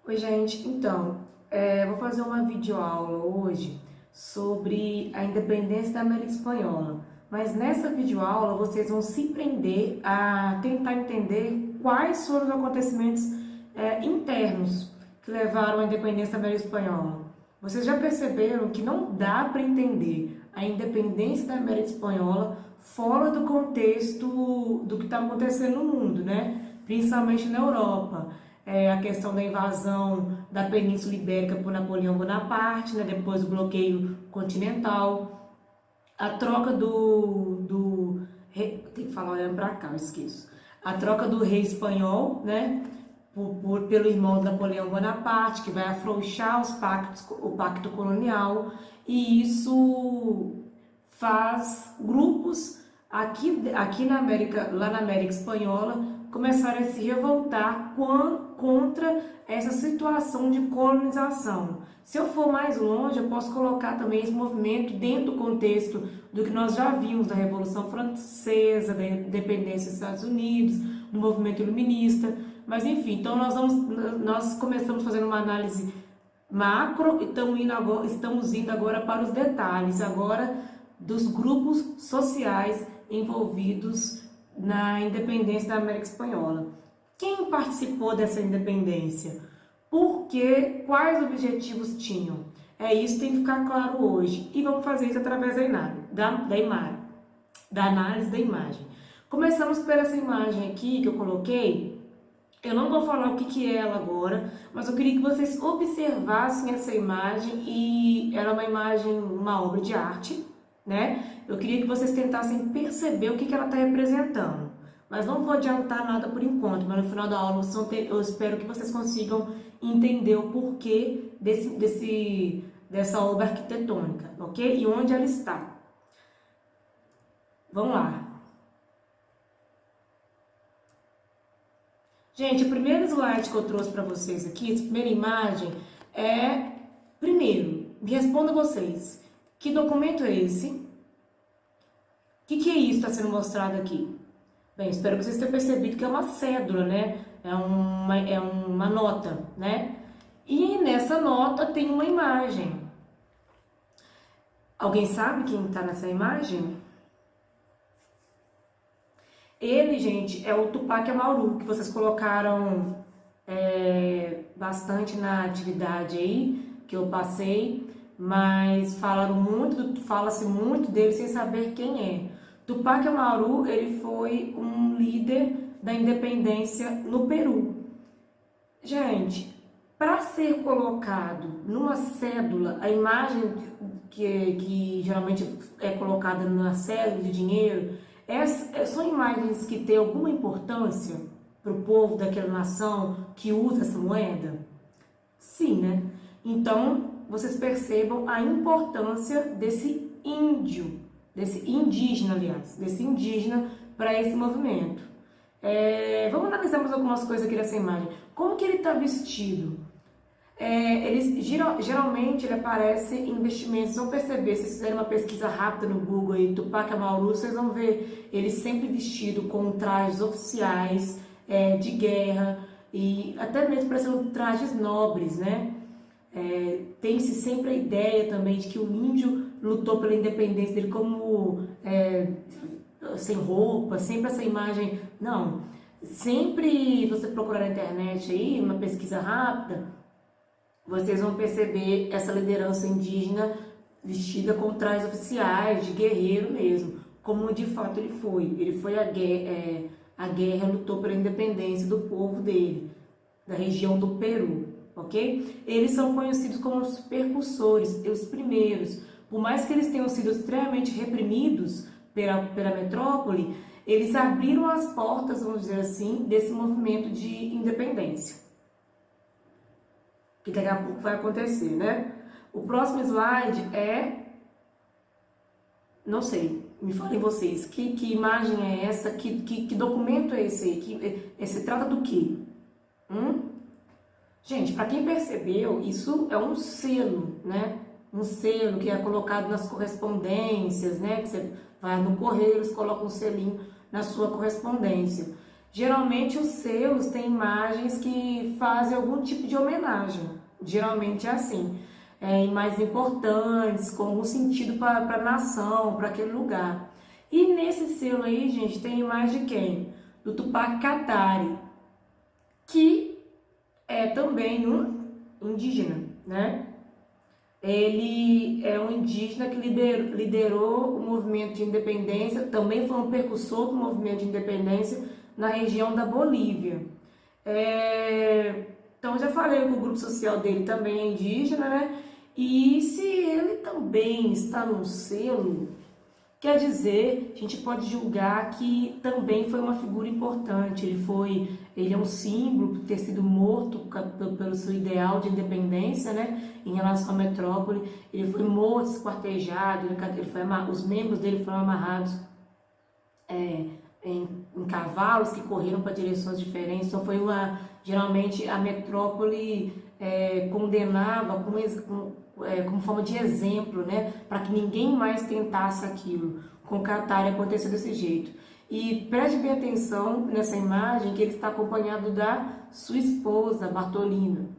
Oi, gente. Então, vou fazer uma videoaula hoje sobre a independência da América Espanhola. Mas nessa videoaula vocês vão se prender a tentar entender quais foram os acontecimentos internos que levaram à independência da América Espanhola. Vocês já perceberam que não dá para entender a independência da América Espanhola fora do contexto do que está acontecendo no mundo, né? Principalmente na Europa. A questão da invasão da Península Ibérica por Napoleão Bonaparte, né? Depois o bloqueio continental, a troca tem que falar olhando para cá, eu esqueço. A troca do rei espanhol, né? Pelo irmão de Napoleão Bonaparte, que vai afrouxar o pacto colonial, e isso faz grupos aqui na América, lá na América Espanhola, começarem a se revoltar contra essa situação de colonização. Se eu for mais longe, eu posso colocar também esse movimento dentro do contexto do que nós já vimos da Revolução Francesa, da independência dos Estados Unidos, do movimento iluminista. Mas enfim, então nós começamos fazendo uma análise macro e estamos indo agora para os detalhes agora dos grupos sociais envolvidos na independência da América Espanhola. Quem participou dessa independência? Por quê? Quais objetivos tinham? É isso que tem que ficar claro hoje. E vamos fazer isso através da análise da imagem. Começamos por essa imagem aqui que eu coloquei. Eu não vou falar o que é ela agora, mas eu queria que vocês observassem essa imagem, e ela é uma imagem, uma obra de arte, né? Eu queria que vocês tentassem perceber o que ela está representando. Mas não vou adiantar nada por enquanto, mas no final da aula eu espero que vocês consigam entender o porquê dessa obra arquitetônica, ok? E onde ela está. Vamos lá. Gente, o primeiro slide que eu trouxe para vocês aqui, essa primeira imagem, primeiro, me respondam vocês, que documento é esse? O que é isso que está sendo mostrado aqui? Bem, espero que vocês tenham percebido que é uma cédula, né? É uma nota, né? E nessa nota tem uma imagem. Alguém sabe quem está nessa imagem? Ele, gente, é o Tupac Amaru, que vocês colocaram bastante na atividade aí, que eu passei, mas fala-se muito dele sem saber quem é. Tupac Amaru, ele foi um líder da independência no Peru. Gente, para ser colocado numa cédula, a imagem que geralmente é colocada na cédula de dinheiro, são imagens que têm alguma importância para o povo daquela nação que usa essa moeda? Sim, né? Então, vocês percebam a importância desse indígena para esse movimento. Vamos analisar mais algumas coisas aqui dessa imagem. Como que ele está vestido? Geralmente ele aparece em vestimentos. Vão perceber, se vocês fizerem uma pesquisa rápida no Google aí, Tupac Amaru, vocês vão ver ele sempre vestido com trajes oficiais de guerra, e até mesmo parecendo trajes nobres, né? Tem-se sempre a ideia também de que o índio lutou pela independência dele como sem roupa, sempre essa imagem. Não, sempre você procurar na internet aí, uma pesquisa rápida, vocês vão perceber essa liderança indígena vestida com trajes oficiais, de guerreiro mesmo, como de fato ele foi. Ele foi a guerra, lutou pela independência do povo dele, da região do Peru, ok? Eles são conhecidos como os percussores, os primeiros. Por mais que eles tenham sido extremamente reprimidos pela metrópole, eles abriram as portas, vamos dizer assim, desse movimento de independência, que daqui a pouco vai acontecer, né? O próximo slide não sei, me falem vocês, que imagem é essa, que documento é esse aí, se trata do quê? Gente, para quem percebeu, isso é um selo, né? Um selo que é colocado nas correspondências, né? Que você vai no correio, eles colocam um selinho na sua correspondência. Geralmente os selos têm imagens que fazem algum tipo de homenagem. Geralmente é assim, imagens importantes, com algum sentido para a nação, para aquele lugar. E nesse selo aí, gente, tem imagem de quem? Do Tupac Katari, que é também um indígena, né? Ele é um indígena que liderou o movimento de independência, também foi um precursor do movimento de independência na região da Bolívia. Então, já falei que o grupo social dele também é indígena, né? E se ele também está no selo, quer dizer, a gente pode julgar que também foi uma figura importante. Ele é um símbolo por ter sido morto pelo seu ideal de independência, né? Em relação à metrópole, ele foi morto, esquartejado, os membros dele foram amarrados em cavalos que correram para direções diferentes. Então geralmente a metrópole condenava como forma de exemplo, né, para que ninguém mais tentasse aquilo. Com Katari aconteceu desse jeito. E preste bem atenção nessa imagem que ele está acompanhado da sua esposa, Bartolina.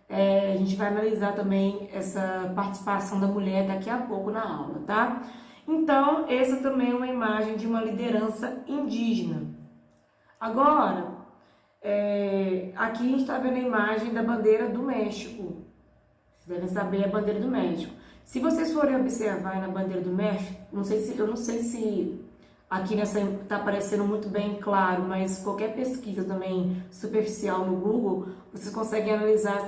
A gente vai analisar também essa participação da mulher daqui a pouco na aula, tá? Então, essa também é uma imagem de uma liderança indígena. Agora, aqui a gente está vendo a imagem da bandeira do México. Vocês devem saber a bandeira do México. Se vocês forem observar na bandeira do México, eu não sei se aqui nessa está aparecendo muito bem claro, mas qualquer pesquisa também superficial no Google, vocês conseguem analisar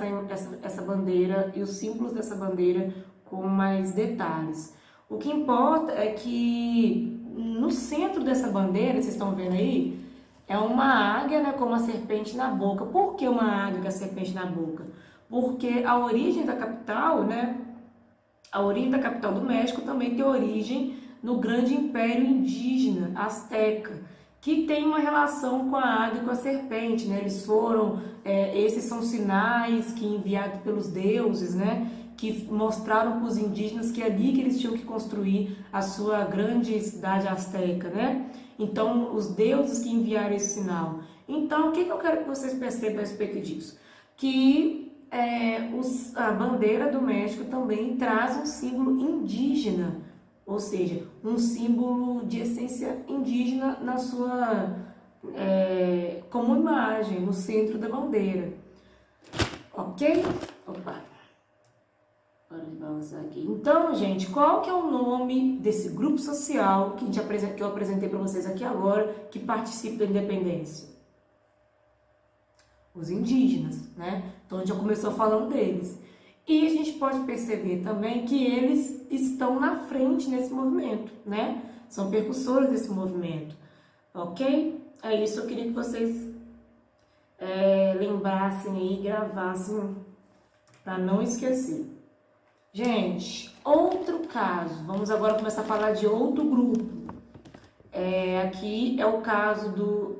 essa bandeira e os símbolos dessa bandeira com mais detalhes. O que importa é que no centro dessa bandeira, vocês estão vendo aí, é uma águia, né, com uma serpente na boca. Por que uma águia com a serpente na boca? Porque a origem da capital, né, a origem da capital do México também tem origem no grande império indígena, azteca, que tem uma relação com a águia e com a serpente, né? Esses são sinais que enviados pelos deuses, né, que mostraram para os indígenas que é ali que eles tinham que construir a sua grande cidade azteca, né? Então, os deuses que enviaram esse sinal. Então, o que eu quero que vocês percebam a respeito disso? Que a bandeira do México também traz um símbolo indígena, ou seja, um símbolo de essência indígena na sua como imagem, no centro da bandeira. Ok? Opa! Hora de balançar aqui. Então, gente, qual que é o nome desse grupo social que eu apresentei para vocês aqui agora, que participa da independência? Os indígenas, né? Então, a gente já começou falando deles. E a gente pode perceber também que eles estão na frente nesse movimento, né? São percussores desse movimento, ok? É isso, eu queria que vocês lembrassem aí, gravassem, para não esquecer. Gente, outro caso, vamos agora começar a falar de outro grupo. Aqui é o caso do...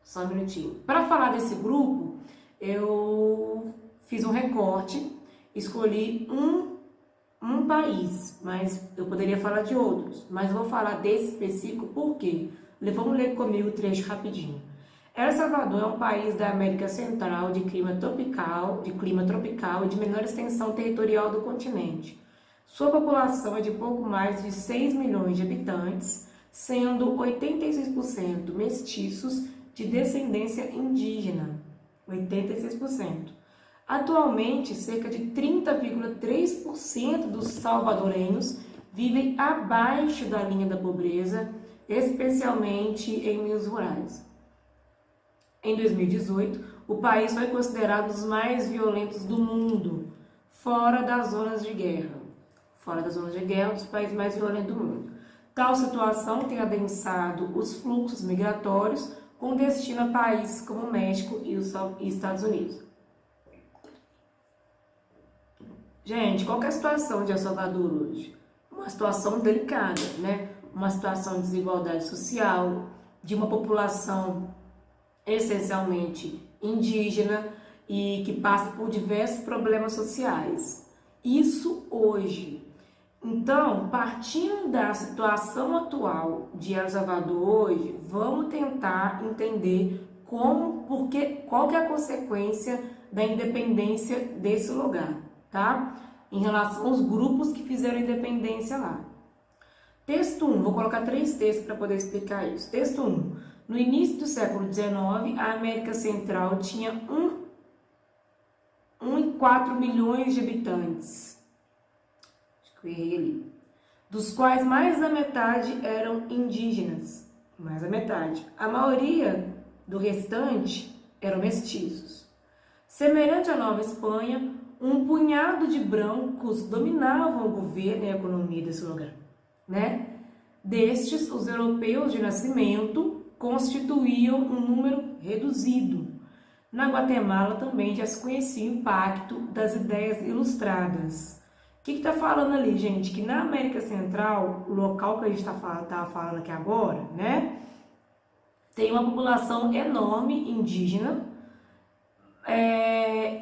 Só um minutinho. Para falar desse grupo, eu fiz um recorte, escolhi um país, mas eu poderia falar de outros, mas eu vou falar desse específico porque vamos ler comigo o trecho rapidinho. El Salvador é um país da América Central de clima tropical e de menor extensão territorial do continente. Sua população é de pouco mais de 6 milhões de habitantes, sendo 86% mestiços de descendência indígena. 86%. Atualmente, cerca de 30,3% dos salvadorenhos vivem abaixo da linha da pobreza, especialmente em meios rurais. Em 2018, o país foi considerado um dos mais violentos do mundo, fora das zonas de guerra. Fora das zonas de guerra, um dos países mais violentos do mundo. Tal situação tem adensado os fluxos migratórios com destino a países como México e Estados Unidos. Gente, qual que é a situação de El Salvador hoje? Uma situação delicada, né? Uma situação de desigualdade social, de uma população essencialmente indígena e que passa por diversos problemas sociais. Isso hoje. Então, partindo da situação atual de El Salvador hoje, vamos tentar entender qual que é a consequência da independência desse lugar, tá? Em relação aos grupos que fizeram a independência lá. Texto 1, vou colocar 3 textos para poder explicar isso. Texto 1. No início do século XIX, a América Central tinha 1,4 milhões de habitantes. Acho que eu errei ali. Dos quais mais da metade eram indígenas. Mais da metade. A maioria do restante eram mestiços. Semelhante à Nova Espanha, um punhado de brancos dominavam o governo e a economia desse lugar, né? Destes, os europeus de nascimento constituíam um número reduzido. Na Guatemala também já se conhecia o impacto das ideias ilustradas. O que está falando ali, gente? Que na América Central, o local que a gente está falando aqui agora, né? Tem uma população enorme indígena,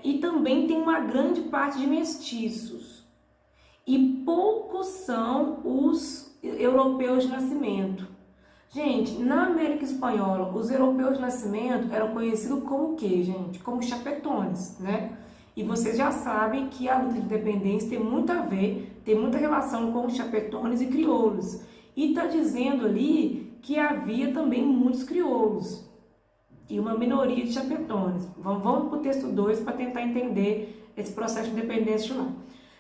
e também tem uma grande parte de mestiços. E poucos são os europeus de nascimento. Gente, na América Espanhola, os europeus de nascimento eram conhecidos como o quê, gente? Como chapetones, né? E vocês já sabem que a luta de independência tem muito a ver, tem muita relação com os chapetones e crioulos. E está dizendo ali que havia também muitos crioulos e uma minoria de chapetones. Vamos para o texto 2 para tentar entender esse processo de independência lá.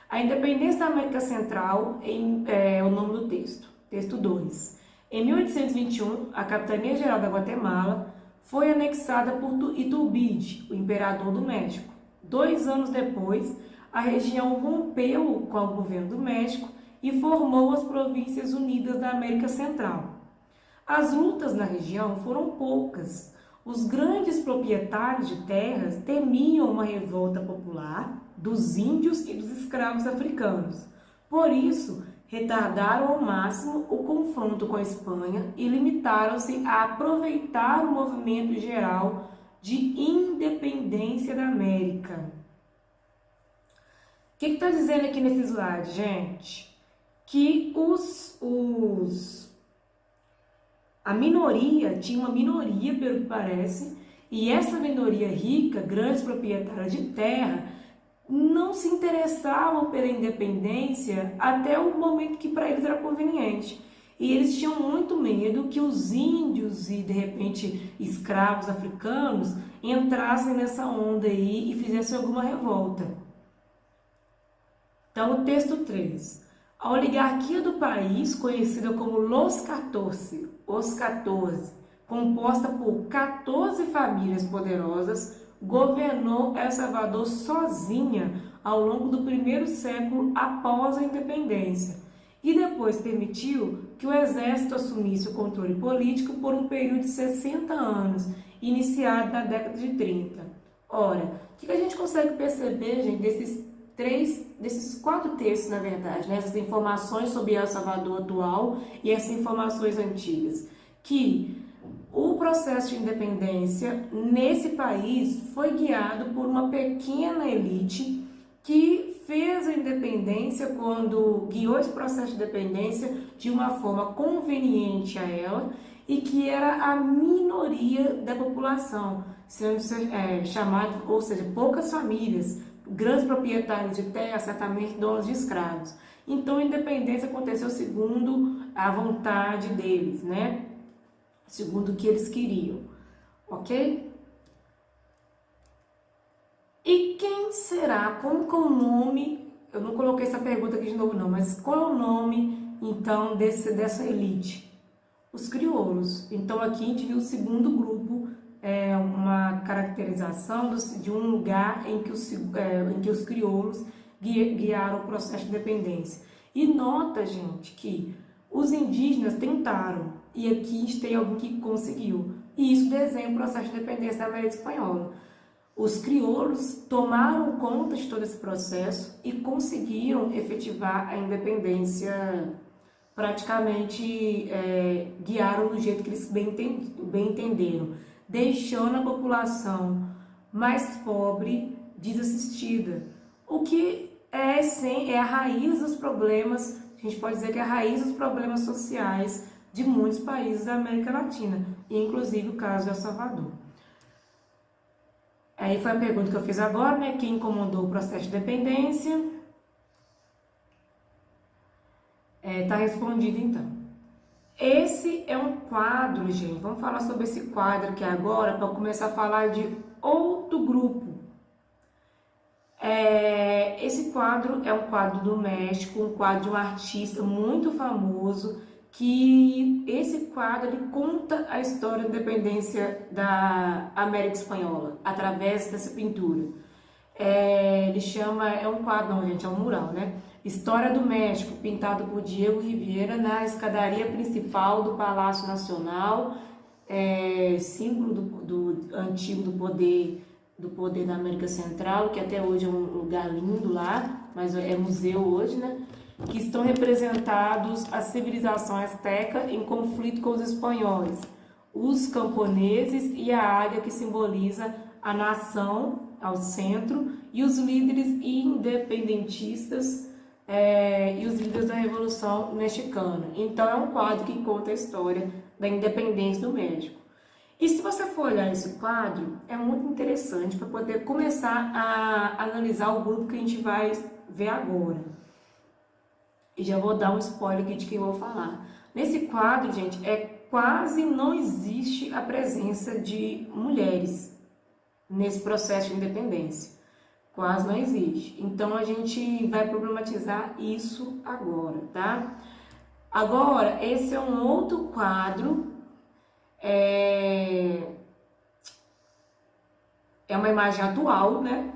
A independência da América Central é o nome do texto. Texto 2. Em 1821, a Capitania-Geral da Guatemala foi anexada por Iturbide, o imperador do México. 2 anos depois, a região rompeu com o governo do México e formou as Províncias Unidas da América Central. As lutas na região foram poucas. Os grandes proprietários de terras temiam uma revolta popular dos índios e dos escravos africanos. Por isso, retardaram ao máximo o confronto com a Espanha e limitaram-se a aproveitar o movimento geral de independência da América. O que está dizendo aqui nesse slide, gente? Que a minoria, tinha uma minoria, pelo que parece, e essa minoria rica, grandes proprietários de terra, não se interessavam pela independência até o momento que para eles era conveniente. E eles tinham muito medo que os índios e, de repente, escravos africanos entrassem nessa onda aí e fizessem alguma revolta. Então, o texto 3. A oligarquia do país, conhecida como Los 14, os 14, composta por 14 famílias poderosas, governou El Salvador sozinha ao longo do primeiro século após a independência e depois permitiu que o exército assumisse o controle político por um período de 60 anos, iniciado na década de 30. Ora, o que a gente consegue perceber, gente, desses 4 textos, na verdade, né? Essas informações sobre El Salvador atual e essas informações antigas, que o processo de independência nesse país foi guiado por uma pequena elite que fez a independência quando guiou esse processo de independência de uma forma conveniente a ela e que era a minoria da população, sendo chamado, ou seja, poucas famílias, grandes proprietários de terra, certamente donos de escravos. Então a independência aconteceu segundo a vontade deles, né? Segundo o que eles queriam, ok? E quem será? Como que é o nome? Eu não coloquei essa pergunta aqui de novo não, mas qual é o nome, então, dessa elite? Os crioulos. Então aqui a gente viu o segundo grupo, uma caracterização de um lugar em que os crioulos guiaram o processo de independência. E nota, gente, que os indígenas tentaram, e aqui a gente tem alguém que conseguiu. E isso desenha o processo de independência da América Espanhola. Os crioulos tomaram conta de todo esse processo e conseguiram efetivar a independência, praticamente guiaram do jeito que eles bem entenderam, deixando a população mais pobre desassistida, o que é a raiz dos problemas a gente pode dizer que é a raiz dos problemas sociais de muitos países da América Latina, inclusive o caso de El Salvador. Aí foi a pergunta que eu fiz agora, né? Quem comandou o processo de dependência? Tá respondido então. Esse é um quadro, gente. Vamos falar sobre esse quadro aqui agora para começar a falar de outro grupo. Esse quadro é um quadro do México, um quadro de um artista muito famoso, que esse quadro ele conta a história da independência da América Espanhola através dessa pintura. Ele chama, é um quadro, não, gente, é um mural, né? História do México, pintado por Diego Rivera na escadaria principal do Palácio Nacional, símbolo do antigo do poder da América Central, que até hoje é um lugar lindo lá, mas é museu hoje, né? Que estão representados a civilização asteca em conflito com os espanhóis, os camponeses e a águia, que simboliza a nação ao centro, e os líderes independentistas e os líderes da Revolução Mexicana. Então é um quadro que conta a história da independência do México. E se você for olhar esse quadro, é muito interessante para poder começar a analisar o grupo que a gente vai ver agora. E já vou dar um spoiler aqui de quem eu vou falar. Nesse quadro, gente, quase não existe a presença de mulheres nesse processo de independência. Quase não existe. Então a gente vai problematizar isso agora, tá? Agora, esse é um outro quadro. É uma imagem atual, né?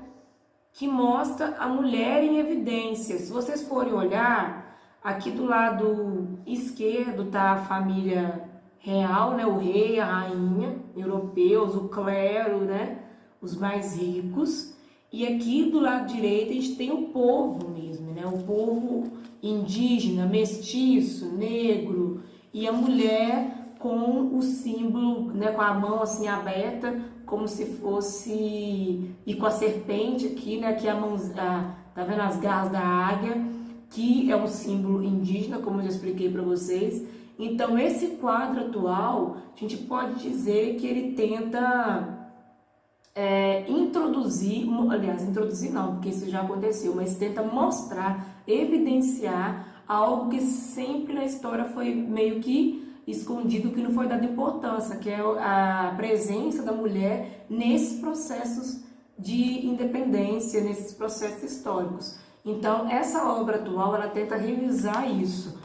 Que mostra a mulher em evidência. Se vocês forem olhar, aqui do lado esquerdo tá a família real, né? O rei, a rainha, europeus, o clero, né? Os mais ricos. E aqui do lado direito a gente tem o povo mesmo, né? O povo indígena, mestiço, negro, e a mulher com o símbolo, né? Com a mão assim aberta, como se fosse, e com a serpente aqui, né? Aqui tá vendo as garras da águia, que é um símbolo indígena, como eu já expliquei para vocês. Então esse quadro atual, a gente pode dizer que ele tenta introduzir não, porque isso já aconteceu, mas tenta mostrar, evidenciar algo que sempre na história foi meio que escondido, que não foi dado importância, que é a presença da mulher nesses processos de independência, nesses processos históricos. Então, essa obra atual, ela tenta revisar isso.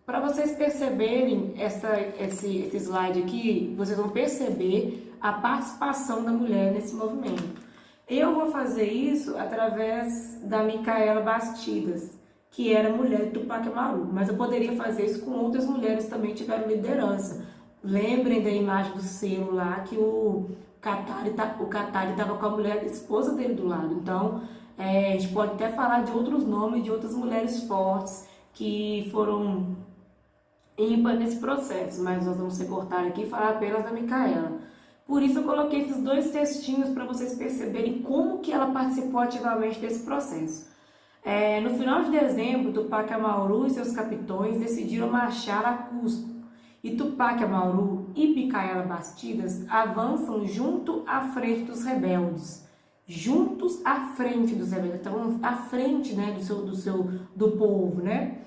Para vocês perceberem esse slide aqui, vocês vão perceber a participação da mulher nesse movimento. Eu vou fazer isso através da Micaela Bastidas, que era mulher de Tupac Amaru, mas eu poderia fazer isso com outras mulheres que também tiveram liderança. Lembrem da imagem do selo lá, que o Katari estava com a mulher, a esposa dele do lado. Então, a gente pode até falar de outros nomes, de outras mulheres fortes que foram ímpar nesse processo, mas nós vamos recortar aqui e falar apenas da Micaela. Por isso eu coloquei esses dois textinhos para vocês perceberem como que ela participou ativamente desse processo. No final de dezembro, Tupac Amaru e seus capitões decidiram marchar a Cusco. E Tupac Amaru e Micaela Bastidas avançam junto à frente dos rebeldes. Juntos à frente dos rebeldes. Então, à frente, né, do povo, né?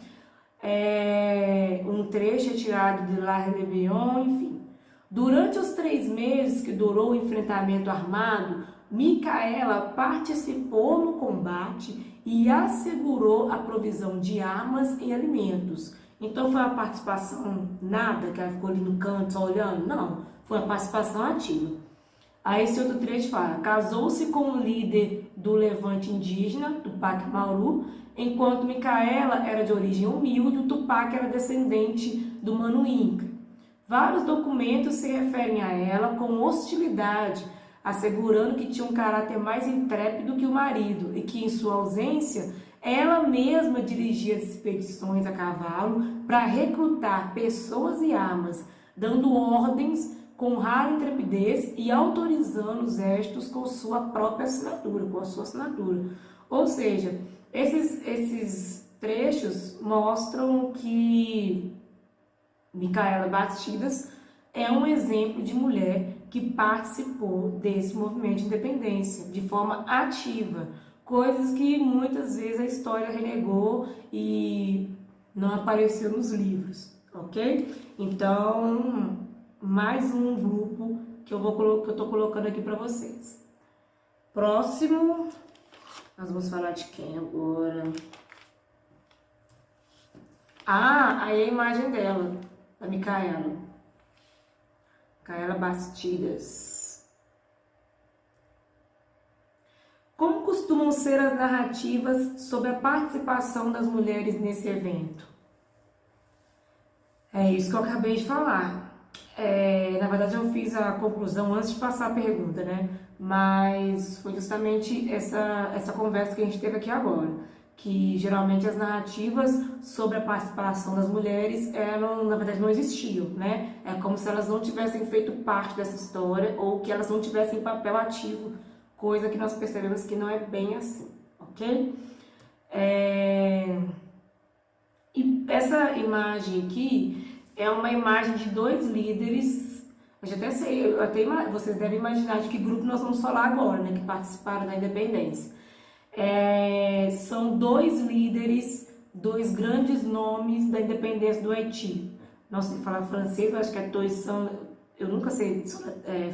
Um trecho é tirado de La Rebelión, enfim. Durante os 3 meses que durou o enfrentamento armado, Micaela participou no combate e assegurou a provisão de armas e alimentos. Então foi uma participação nada, que ela ficou ali no canto só olhando? Não, foi uma participação ativa. Aí esse outro trecho fala: casou-se com o líder do levante indígena, Tupac Amaru, enquanto Micaela era de origem humilde, o Tupac era descendente do Mano Inca. Vários documentos se referem a ela com hostilidade, assegurando que tinha um caráter mais intrépido que o marido e que, em sua ausência, ela mesma dirigia as expedições a cavalo para recrutar pessoas e armas, dando ordens com rara intrepidez e autorizando os gestos com sua própria assinatura, com a sua assinatura. Ou seja, esses trechos mostram que Micaela Bastidas é um exemplo de mulher que participou desse movimento de independência de forma ativa, coisas que muitas vezes a história renegou e não apareceu nos livros, ok? Então, mais um grupo que eu estou colocando aqui para vocês. Próximo, nós vamos falar de quem agora? Aí a imagem dela, da Micaela Bastidas. Como costumam ser as narrativas sobre a participação das mulheres nesse evento? É isso que eu acabei de falar. Na verdade, eu fiz a conclusão antes de passar a pergunta, né? Mas foi justamente essa conversa que a gente teve aqui agora. Que geralmente as narrativas sobre a participação das mulheres, na verdade, não existiam, né? É como se elas não tivessem feito parte dessa história ou que elas não tivessem papel ativo, coisa que nós percebemos que não é bem assim, ok? E essa imagem aqui é uma imagem de dois líderes, vocês devem imaginar de que grupo nós vamos falar agora, né? Que participaram da independência. São dois líderes, dois grandes nomes da independência do Haiti. Não sei falar francês, mas acho que é Toussaint, eu nunca sei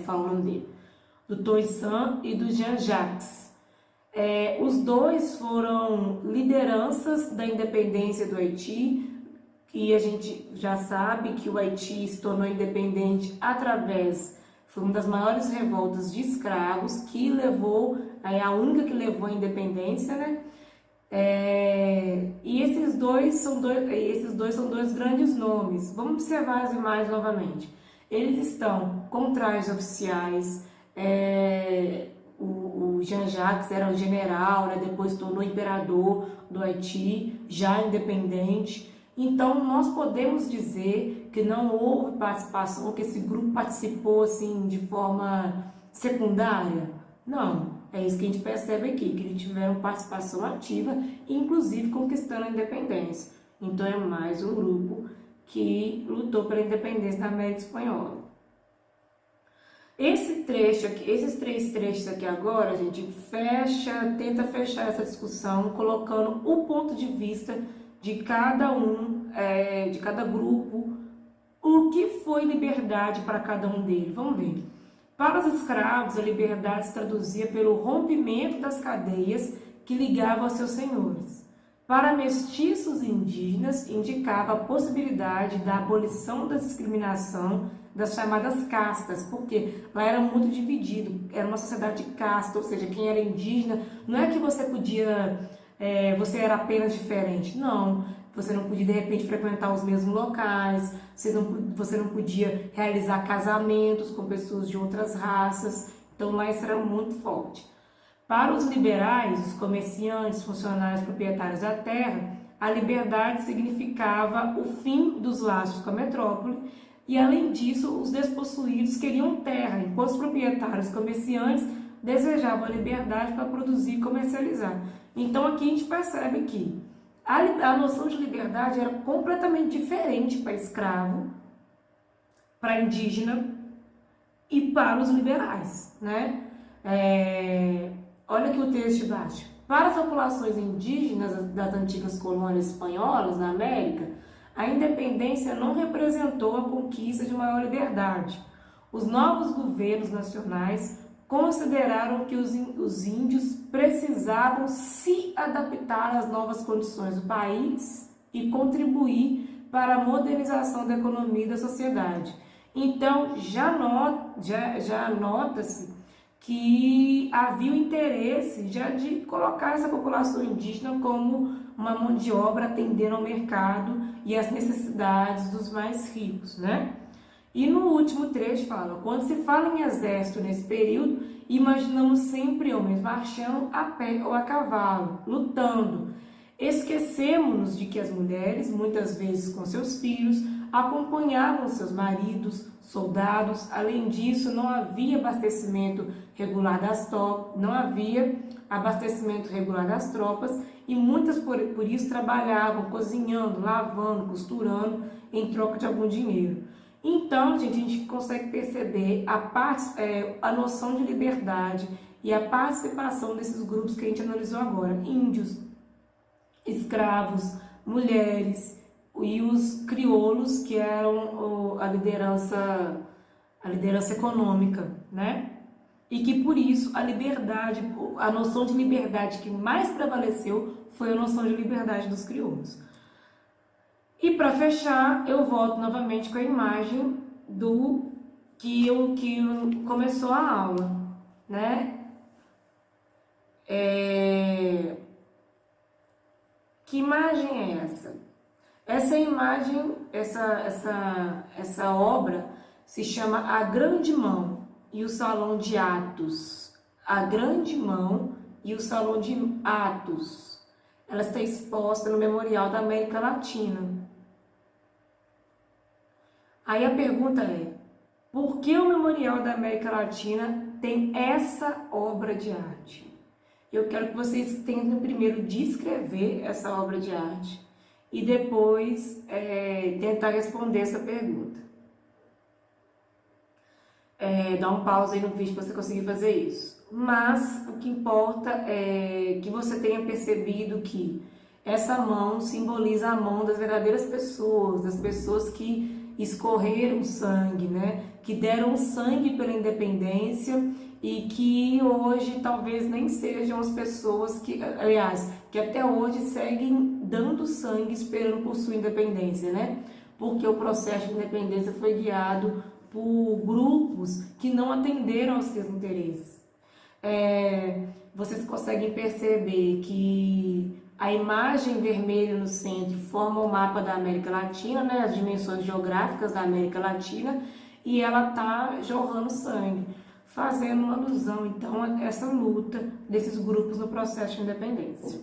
falar o nome dele. Do Toussaint e do Jean-Jacques. Os dois foram lideranças da independência do Haiti, e a gente já sabe que o Haiti se tornou independente foi uma das maiores revoltas de escravos que levou, a única que levou à independência, né? E esses dois são dois grandes nomes. Vamos observar as imagens novamente. Eles estão com trajes oficiais. O Jean-Jacques era o general, né? Depois tornou imperador do Haiti, já independente. Então, nós podemos dizer que não houve participação, ou que esse grupo participou assim, de forma secundária? Não, é isso que a gente percebe aqui, que eles tiveram participação ativa, inclusive conquistando a independência. Então, é mais um grupo que lutou pela independência da América Espanhola. Esses três trechos aqui agora, a gente tenta fechar essa discussão, colocando o ponto de vista de cada de cada grupo, o que foi liberdade para cada um deles. Vamos ver. Para os escravos, a liberdade se traduzia pelo rompimento das cadeias que ligavam aos seus senhores. Para mestiços indígenas, indicava a possibilidade da abolição da discriminação das chamadas castas, porque lá era muito dividido, era uma sociedade de casta, ou seja, quem era indígena, não é que você podia... você era apenas diferente. Não, você não podia de repente frequentar os mesmos locais, você não podia realizar casamentos com pessoas de outras raças, então lá isso era muito forte. Para os liberais, os comerciantes, funcionários, proprietários da terra, a liberdade significava o fim dos laços com a metrópole e, além disso, os despossuídos queriam terra, enquanto os proprietários comerciantes desejavam a liberdade para produzir e comercializar. Então aqui a gente percebe que a noção de liberdade era completamente diferente para escravo, para indígena e para os liberais, né? Olha aqui o texto de baixo. Para as populações indígenas das antigas colônias espanholas na América, a independência não representou a conquista de maior liberdade. Os novos governos nacionais consideraram que os índios precisavam se adaptar às novas condições do país e contribuir para a modernização da economia e da sociedade. Então, já nota-se que havia o interesse já de colocar essa população indígena como uma mão de obra atendendo ao mercado e às necessidades dos mais ricos, né? E no último trecho fala, quando se fala em exército nesse período, imaginamos sempre homens marchando a pé ou a cavalo, lutando. Esquecemos-nos de que as mulheres, muitas vezes com seus filhos, acompanhavam seus maridos, soldados. Além disso, não havia abastecimento regular das tropas e muitas por isso trabalhavam cozinhando, lavando, costurando em troca de algum dinheiro. Então, gente, a gente consegue perceber a noção de liberdade e a participação desses grupos que a gente analisou agora: índios, escravos, mulheres e os crioulos, que eram a liderança econômica, né? E que por isso a noção de liberdade que mais prevaleceu foi a noção de liberdade dos crioulos. E para fechar, eu volto novamente com a imagem do que começou a aula, né? Que imagem é essa? Essa imagem, essa obra se chama A Grande Mão e o Salão de Atos. A Grande Mão e o Salão de Atos. Ela está exposta no Memorial da América Latina. Aí a pergunta é: por que o Memorial da América Latina tem essa obra de arte? Eu quero que vocês tentem primeiro descrever essa obra de arte e depois tentar responder essa pergunta. Dá um pause aí no vídeo para você conseguir fazer isso. Mas o que importa é que você tenha percebido que essa mão simboliza a mão das verdadeiras pessoas, das pessoas que escorreram sangue, né? Que deram sangue pela independência e que hoje talvez nem sejam as pessoas que, aliás, que até hoje seguem dando sangue esperando por sua independência, né? Porque o processo de independência foi guiado por grupos que não atenderam aos seus interesses. Vocês conseguem perceber que a imagem vermelha no centro forma o mapa da América Latina, né, as dimensões geográficas da América Latina, e ela está jorrando sangue, fazendo uma alusão, então, a essa luta desses grupos no processo de independência.